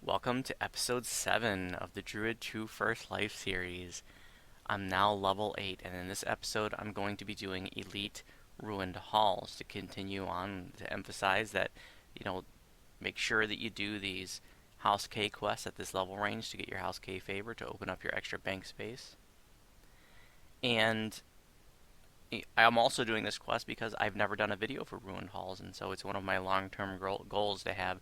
Welcome to episode 7 of the Druid True First Life series. I'm now level 8, and in this episode I'm going to be doing Elite Ruined Halls to continue on to emphasize that, make sure that you do these House K quests at this level range to get your House K favor to open up your extra bank space. And I'm also doing this quest because I've never done a video for Ruined Halls, and so it's one of my long-term goals to have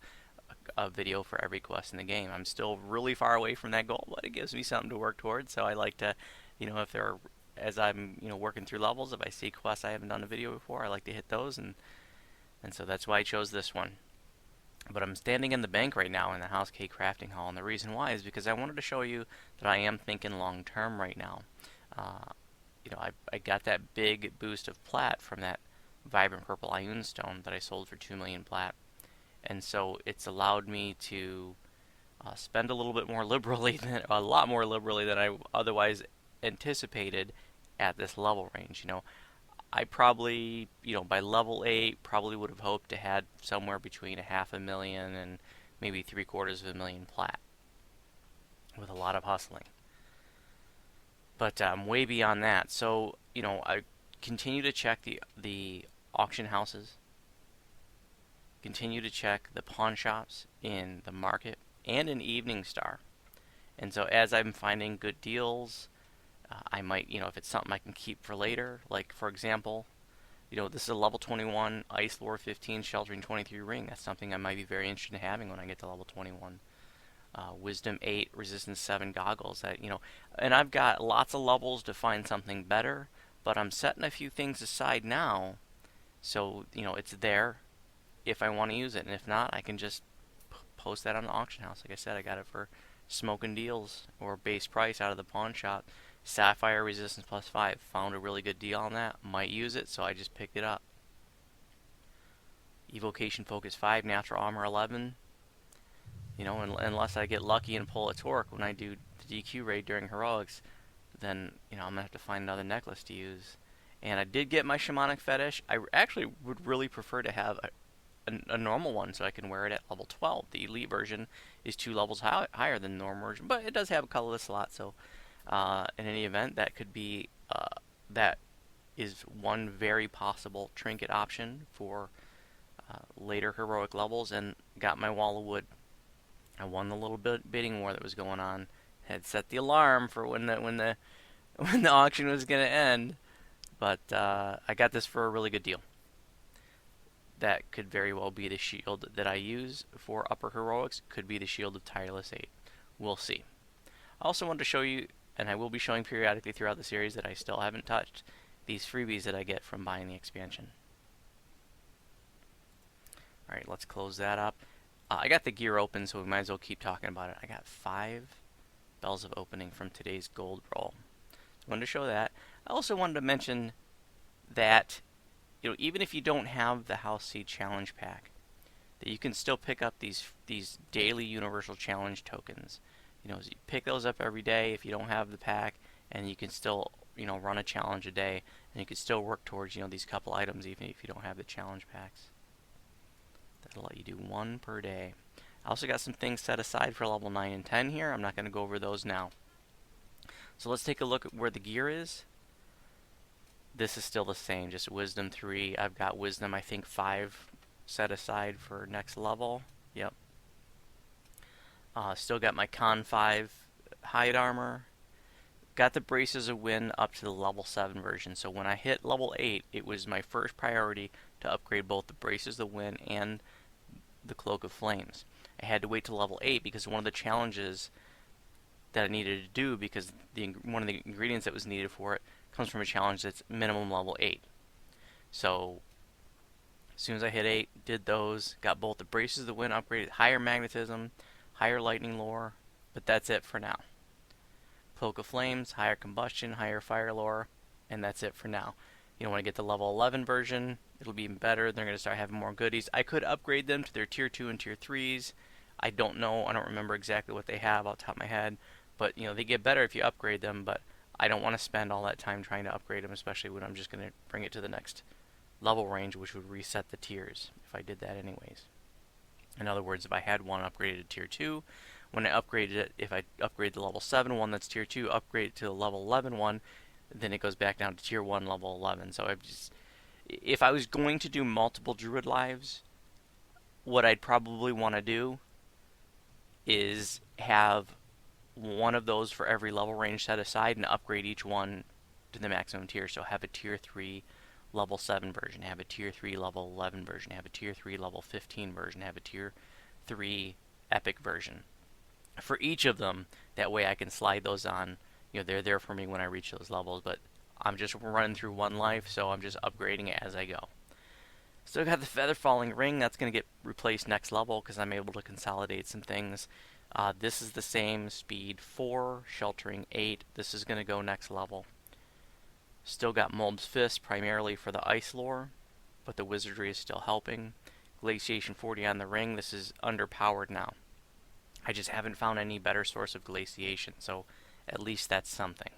a video for every quest in the game. I'm still really far away from that goal, but it gives me something to work towards. So I like to, if there are, as I'm, working through levels, if I see quests I haven't done a video before, I like to hit those, and so that's why I chose this one. But I'm standing in the bank right now in the House K Crafting Hall, and the reason why is because I wanted to show you that I am thinking long term right now. I got that big boost of plat from that vibrant purple Ioun stone that I sold for 2 million plat. And so it's allowed me to spend a little bit more liberally a lot more liberally than I otherwise anticipated at this level range. I probably, by level 8, probably would have hoped to had somewhere between 500,000 and maybe 750,000 plat with a lot of hustling. But I'm way beyond that. So, I continue to check the auction houses, continue to check the pawn shops in the market and in Evening Star. And so as I'm finding good deals, I might, if it's something I can keep for later, like for example, this is a level 21 Ice Lore 15 Sheltering 23 ring. That's something I might be very interested in having when I get to level 21. Wisdom 8 Resistance 7 goggles. And I've got lots of levels to find something better, but I'm setting a few things aside now, so it's there if I want to use it, and if not, I can just post that on the auction house. Like I said, I got it for smoking deals or base price out of the pawn shop. Sapphire Resistance +5. Found a really good deal on that. Might use it, so I just picked it up. Evocation Focus 5, Natural Armor 11. Unless I get lucky and pull a Torque when I do the DQ raid during Heroics, then, I'm going to have to find another necklace to use. And I did get my Shamanic Fetish. I actually would really prefer to have a normal one so I can wear it at level 12. The Elite version is 2 levels higher than the normal version, but it does have a colorless slot, so in any event, that could be, that is one very possible trinket option for later heroic levels, and got my Wall of Wood. I won the little bidding war that was going on. Had set the alarm for when the auction was going to end, but I got this for a really good deal. That could very well be the shield that I use for upper heroics. Could be the shield of Tireless 8. We'll see. I also wanted to show you, and I will be showing periodically throughout the series that I still haven't touched, these freebies that I get from buying the expansion. Alright, let's close that up. I got the gear open, so we might as well keep talking about it. I got 5 Bells of Opening from today's gold roll. I wanted to show that. I also wanted to mention that, even if you don't have the House C Challenge Pack, that you can still pick up these daily Universal Challenge tokens. So you pick those up every day if you don't have the pack, and you can still, run a challenge a day, and you can still work towards, these couple items even if you don't have the challenge packs. That'll let you do 1 per day. I also got some things set aside for level 9 and 10 here. I'm not going to go over those now. So let's take a look at where the gear is. This is still the same, just Wisdom 3. I've got Wisdom, I think, 5 set aside for next level. Yep. Still got my Con 5 hide armor. Got the Braces of Wind up to the level 7 version. So when I hit level 8, it was my first priority to upgrade both the Braces of Wind and the Cloak of Flames. I had to wait till level 8 because one of the challenges that I needed to do, because one of the ingredients that was needed for it comes from a challenge that's minimum level 8. So as soon as I hit 8, did those, got both the Braces of the Wind upgraded, higher magnetism, higher lightning lore, but that's it for now. Cloak of Flames, higher combustion, higher fire lore, and that's it for now. When I get the level 11 version, it'll be even better. They're going to start having more goodies. I could upgrade them to their tier 2 and tier 3s. I don't know. I don't remember exactly what they have off the top of my head. But, they get better if you upgrade them, but I don't want to spend all that time trying to upgrade them, especially when I'm just going to bring it to the next level range, which would reset the tiers if I did that anyways. In other words, if I had one upgraded to tier 2, when I upgraded it, if I upgrade the level 7 one that's tier 2, upgrade it to the level 11 one, then it goes back down to tier 1, level 11. So if I was going to do multiple Druid lives, what I'd probably want to do is have one of those for every level range set aside and upgrade each one to the maximum tier. So have a tier 3 level 7 version, have a tier 3 level 11 version, have a tier 3 level 15 version, have a tier 3 epic version. For each of them, that way I can slide those on. They're there for me when I reach those levels, but I'm just running through one life, so I'm just upgrading it as I go. Still got the Feather Falling Ring. That's going to get replaced next level because I'm able to consolidate some things. This is the same, speed 4, sheltering 8. This is going to go next level. Still got Mulb's Fist primarily for the ice lore, but the wizardry is still helping. Glaciation 40 on the ring. This is underpowered now. I just haven't found any better source of glaciation, so at least that's something.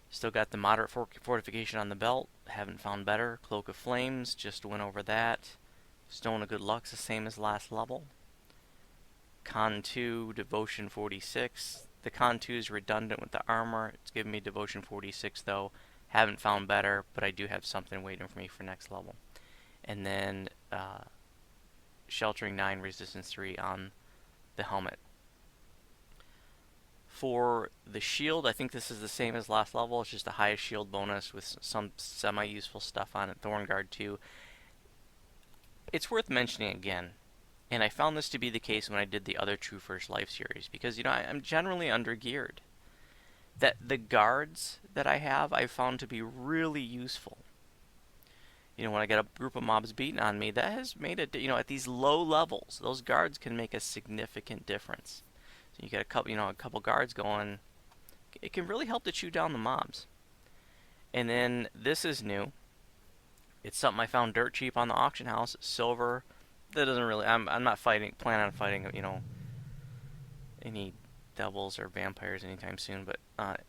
Still got the moderate fortification on the belt. Haven't found better. Cloak of Flames, just went over that. Stone of Good Luck's the same as last level. Con 2, Devotion 46. The Con 2 is redundant with the armor. It's giving me Devotion 46 though. Haven't found better, but I do have something waiting for me for next level. And then Sheltering 9, Resistance 3 on the helmet. For the shield, I think this is the same as last level. It's just the highest shield bonus with some semi-useful stuff on it. Thornguard 2. It's worth mentioning again, and I found this to be the case when I did the other True First Life series, because, I'm generally under-geared. That the guards that I have, I've found to be really useful. When I get a group of mobs beating on me, that has made it, at these low levels, those guards can make a significant difference. So you get a couple guards going, it can really help to chew down the mobs. And then this is new. It's something I found dirt cheap on the auction house. Silver. That doesn't really. I'm not planning on fighting any devils or vampires anytime soon. But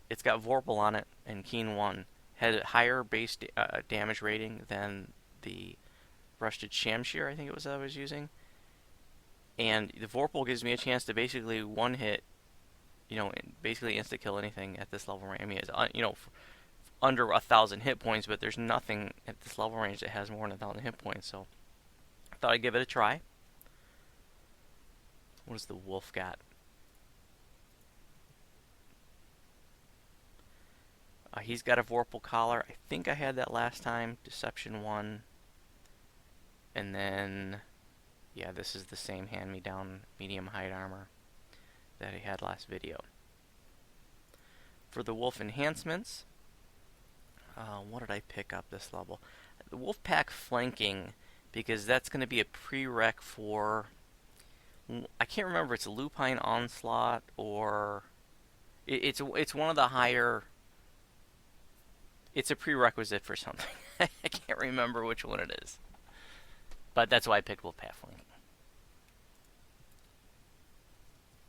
it's got Vorpal on it and Keen 1. Had a higher base damage rating than the Rusted Shamshir, I think it was that I was using. And the Vorpal gives me a chance to basically one hit, basically insta kill anything at this level range. I mean, it's under 1,000 hit points, but there's nothing at this level range that has more than 1,000 hit points. So I thought I'd give it a try. What does the wolf got? He's got a Vorpal collar. I think I had that last time. Deception 1, and then. Yeah, this is the same hand-me-down medium height armor that I had last video. For the wolf enhancements, what did I pick up this level? The wolf pack flanking, because that's going to be a prereq for, I can't remember if it's a lupine onslaught or it's one of the higher. It's a prerequisite for something. I can't remember which one it is. But that's why I picked wolf pack flanking.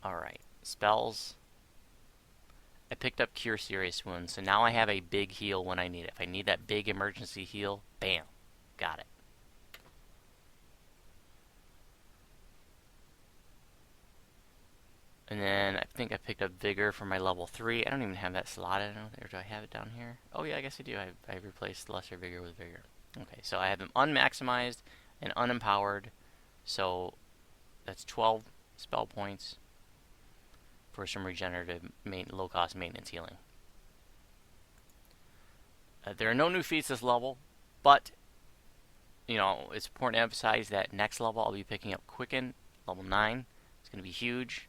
Alright, spells. I picked up Cure Serious Wounds, so now I have a big heal when I need it. If I need that big emergency heal, bam, got it. And then I think I picked up Vigor for my level 3. I don't even have that slotted, or do I have it down here? Oh yeah, I guess I do. I replaced Lesser Vigor with Vigor. Okay, so I have them unmaximized and unempowered, so that's 12 spell points for some regenerative low-cost maintenance healing. There are no new feats this level, but it's important to emphasize that next level I'll be picking up Quicken, level 9. It's going to be huge.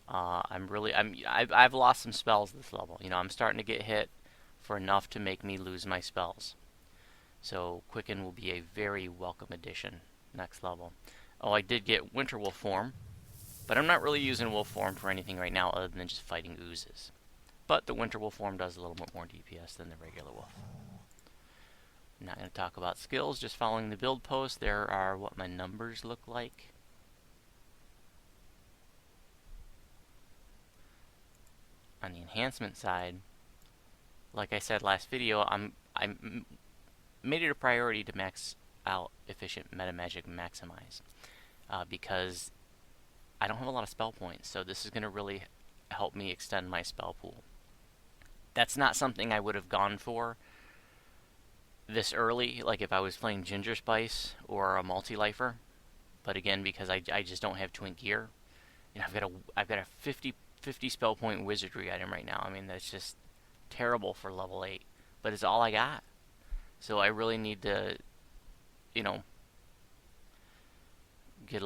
I've lost some spells this level. I'm starting to get hit for enough to make me lose my spells. So Quicken will be a very welcome addition next level. Oh, I did get Winterwolf form, but I'm not really using Wolf form for anything right now other than just fighting oozes. But the Winterwolf form does a little bit more DPS than the regular wolf. I'm not going to talk about skills, just following the build post. There are what my numbers look like. On the enhancement side, like I said last video, I made it a priority to max out efficient meta magic maximize. because I don't have a lot of spell points, so this is going to really help me extend my spell pool. That's not something I would have gone for this early, like if I was playing Ginger Spice or a multi-lifer. But again, because I just don't have twin gear, you know, I've got a 50 spell point wizardry item right now. I mean, that's just terrible for level 8, but it's all I got. So I really need to, you know, get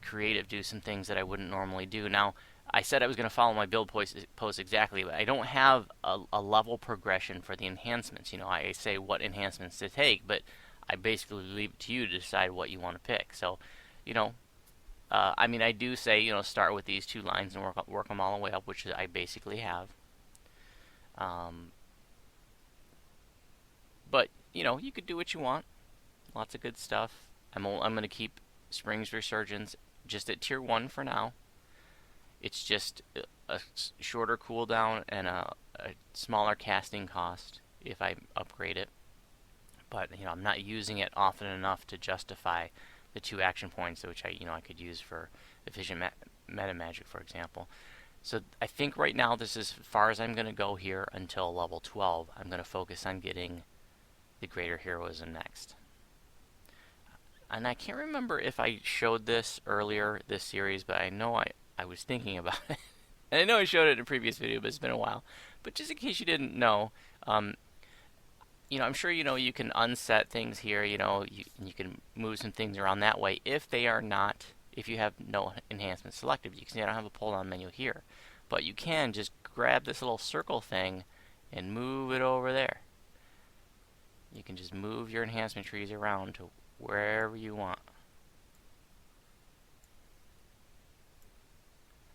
creative, do some things that I wouldn't normally do. Now, I said I was going to follow my build post exactly, but I don't have a level progression for the enhancements. You know, I say what enhancements to take, but I basically leave it to you to decide what you want to pick. So, you know, I mean, I do say, you know, start with these 2 lines and work them all the way up, which I basically have. Um, but you know, you could do what you want. Lots of good stuff. I'm going to keep Spring's Resurgence just at tier 1 for now. It's just a shorter cooldown and a smaller casting cost if I upgrade it. But you know, I'm not using it often enough to justify the 2 action points, which I could use for efficient meta magic, for example. So I think right now this is as far as I'm going to go here until level 12. I'm going to focus on getting the Greater Heroism next. And I can't remember if I showed this earlier this series, but I know I was thinking about it. And I know I showed it in a previous video, but it's been a while. But just in case you didn't know, you know, I'm sure you know you can unset things here. You know, you can move some things around that way if they are not, if you have no enhancements selected. You can see I don't have a pull-down menu here, but you can just grab this little circle thing and move it over there. You can just move your enhancement trees around to wherever you want.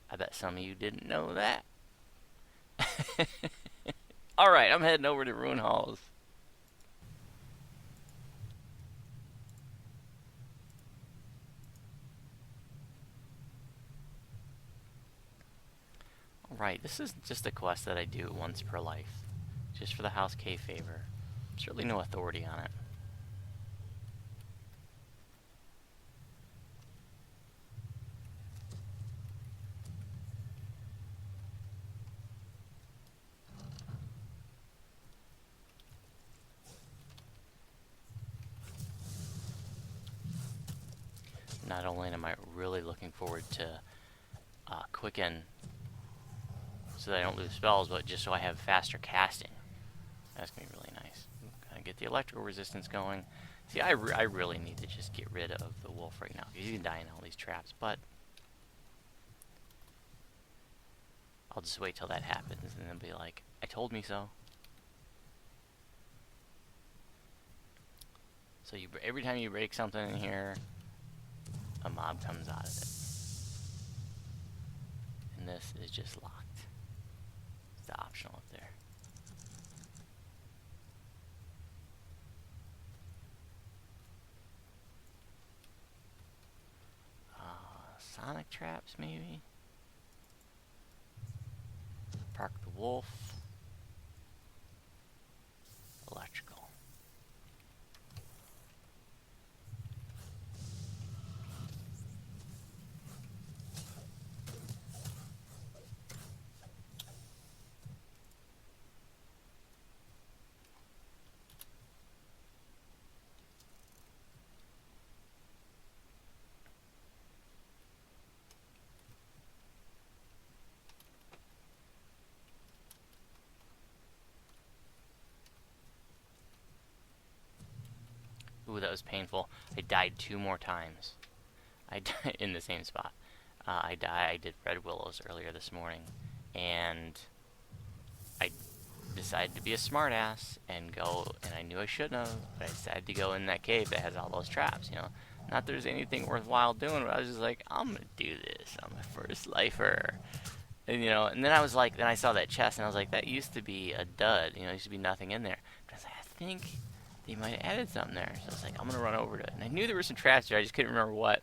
I bet some of you didn't know that. Alright, I'm heading over to Ruin Halls. Alright, this is just a quest that I do once per life. Just for the House K favor. Certainly no authority on it. Not only am I really looking forward to Quicken so that I don't lose spells, but just so I have faster casting. That's going to be really nice. Gotta get the electrical resistance going. See, I really need to just get rid of the wolf right now, because you can die in all these traps, but I'll just wait till that happens and then be like, I told me so. So every time you break something in here, a mob comes out of it. And this is just locked. It's the optional up there. Sonic traps, maybe? Park the wolf. Electrical. Ooh, that was painful. I died 2 more times. I died in the same spot. I did Red Willows earlier this morning, and I decided to be a smartass and go, and I knew I shouldn't have, but I decided to go in that cave that has all those traps, you know. Not that there's anything worthwhile doing, but I was just like, I'm gonna do this on my first lifer. And, you know, and then I was like, then I saw that chest, and I was like, that used to be a dud, you know, there used to be nothing in there. But I was like, I think they might have added something there. So I was like, I'm gonna run over to it. And I knew there were some traps there, I just couldn't remember what.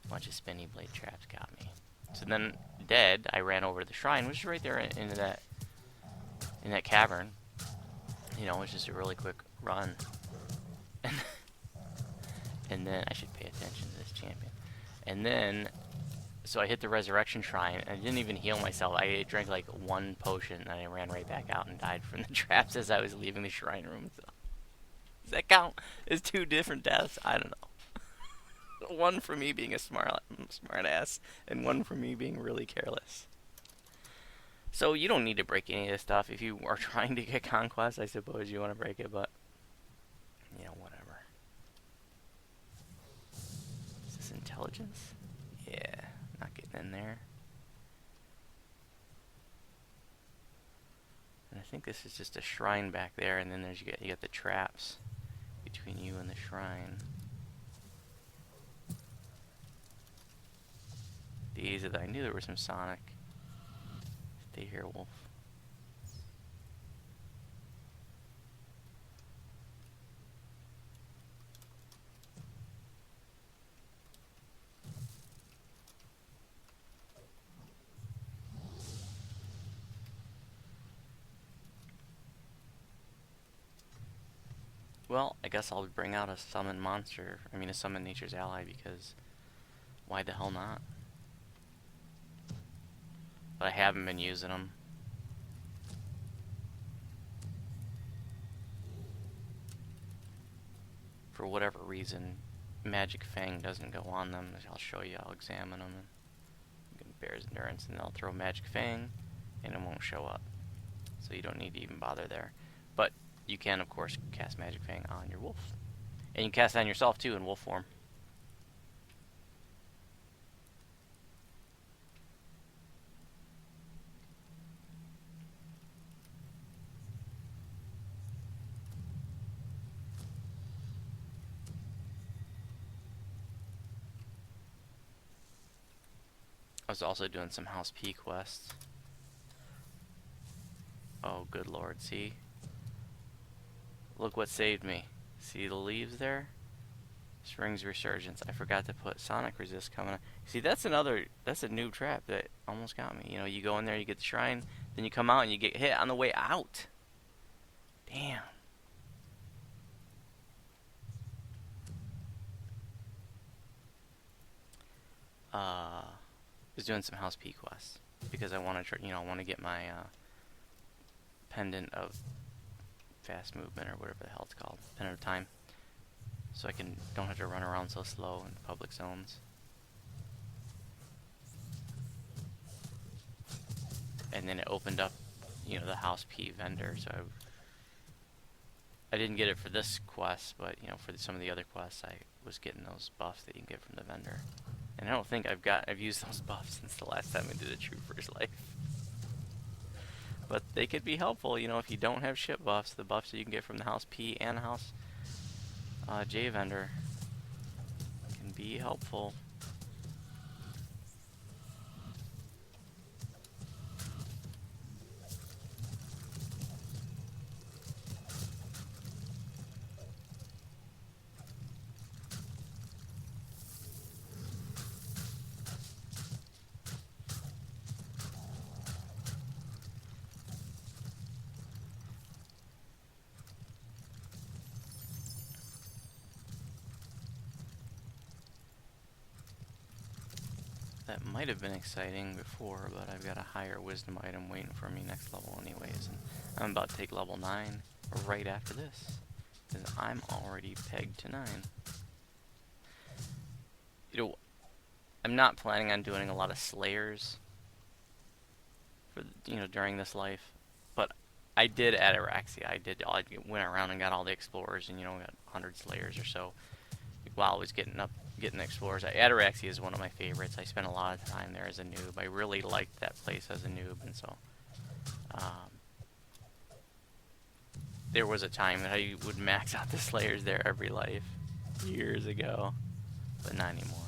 A bunch of spinny blade traps got me. So then, dead, I ran over to the shrine, which is right there in that cavern. You know, it's just a really quick run. And then I should pay attention to this champion. And then, so I hit the resurrection shrine, and I didn't even heal myself. I drank like one potion, and I ran right back out and died from the traps as I was leaving the shrine room. So, does that count as two different deaths? I don't know. One for me being a smart ass, and one for me being really careless. So you don't need to break any of this stuff. If you are trying to get conquest, I suppose you want to break it, but whatever. Is this intelligence? Yeah, not getting in there. And I think this is just a shrine back there, and then you get the traps between you and the shrine. I knew there was some Sonic. Stay here, wolf. Well, I guess I'll bring out a summon monster. A summon nature's ally, because why the hell not? But I haven't been using them. For whatever reason, Magic Fang doesn't go on them. I'll show you, I'll examine them. And Bear's Endurance, and they'll throw Magic Fang, and it won't show up. So you don't need to even bother there. But you can, of course, cast Magic Fang on your wolf. And you can cast it on yourself, too, in wolf form. I was also doing some House P quests. Oh, good lord, see? Look what saved me. See the leaves there? Spring's Resurgence. I forgot to put Sonic Resist coming on. See, that's a new trap that almost got me. You go in there, you get the shrine, then you come out and you get hit on the way out. Damn. Was doing some House P quests because I want to, I want to get my pendant of fast movement or whatever the hell it's called, pendant of time, so I don't have to run around so slow in public zones. And then it opened up, the House P vendor, so I didn't get it for this quest, but for some of the other quests, I was getting those buffs that you can get from the vendor. And I don't think I've used those buffs since the last time I did a True First Life. But they could be helpful, if you don't have ship buffs, the buffs that you can get from the House P and House J vendor can be helpful. That might have been exciting before, but I've got a higher wisdom item waiting for me next level anyways, and I'm about to take level 9 right after this, because I'm already pegged to 9. I'm not planning on doing a lot of slayers for during this life, but I did add Araxia. I went around and got all the explorers, and got 100 slayers or so while I was getting the explorers. Ataraxia is one of my favorites. I spent a lot of time there as a noob. I really liked that place as a noob, and so there was a time that I would max out the slayers there every life years ago, but not anymore.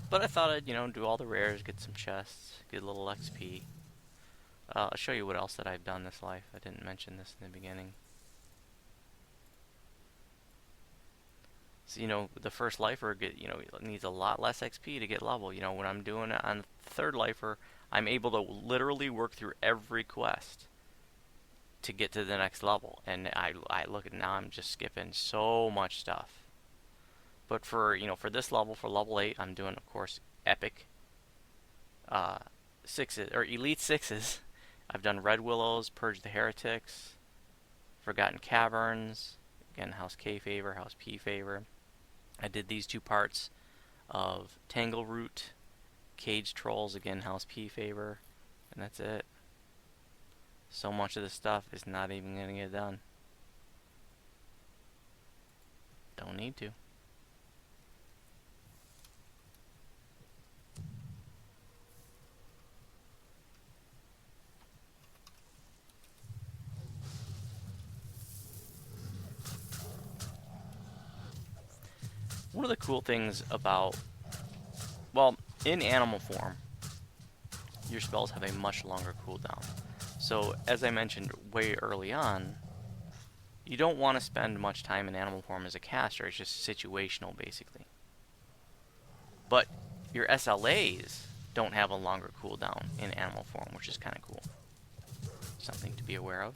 But I thought I'd do all the rares, get some chests, get a little XP. I'll show you what else that I've done this life. I didn't mention this in the beginning. So, the first lifer needs a lot less XP to get level. When I'm doing it on the third lifer, I'm able to literally work through every quest to get to the next level. And I look at now, I'm just skipping so much stuff. But for for this level, for level 8, I'm doing, of course, epic uh, sixes or elite sixes. I've done Red Willows, Purge the Heretics, Forgotten Caverns, again House K favor, House P favor. I did these two parts of Tangleroot, Cage Trolls, again House P favor, and that's it. So much of this stuff is not even going to get done. Don't need to. One of the cool things about, well, in animal form, your spells have a much longer cooldown. So, as I mentioned way early on, you don't want to spend much time in animal form as a caster. It's just situational, basically. But your SLAs don't have a longer cooldown in animal form, which is kind of cool. Something to be aware of.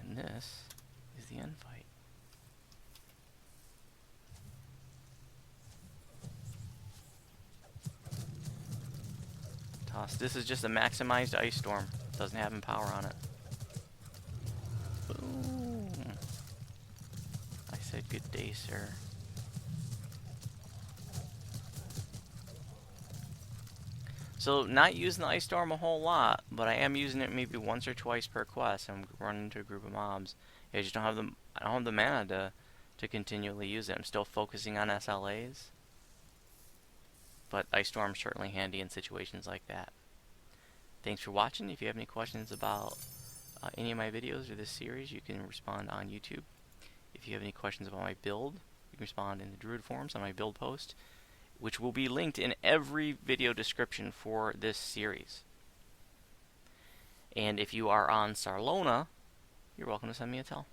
And this is the end fight. Toss. This is just a maximized Ice Storm. Doesn't have Empower on it. Boom. I said good day, sir. So, not using the Ice Storm a whole lot, but I am using it maybe once or twice per quest. I'm running into a group of mobs. I just don't have the mana to continually use it. I'm still focusing on SLAs, but Ice Storm's certainly handy in situations like that. Thanks for watching. If you have any questions about any of my videos or this series, you can respond on YouTube. If you have any questions about my build, you can respond in the Druid forums on my build post, which will be linked in every video description for this series. And if you are on Sarlona, you're welcome to send me a tell.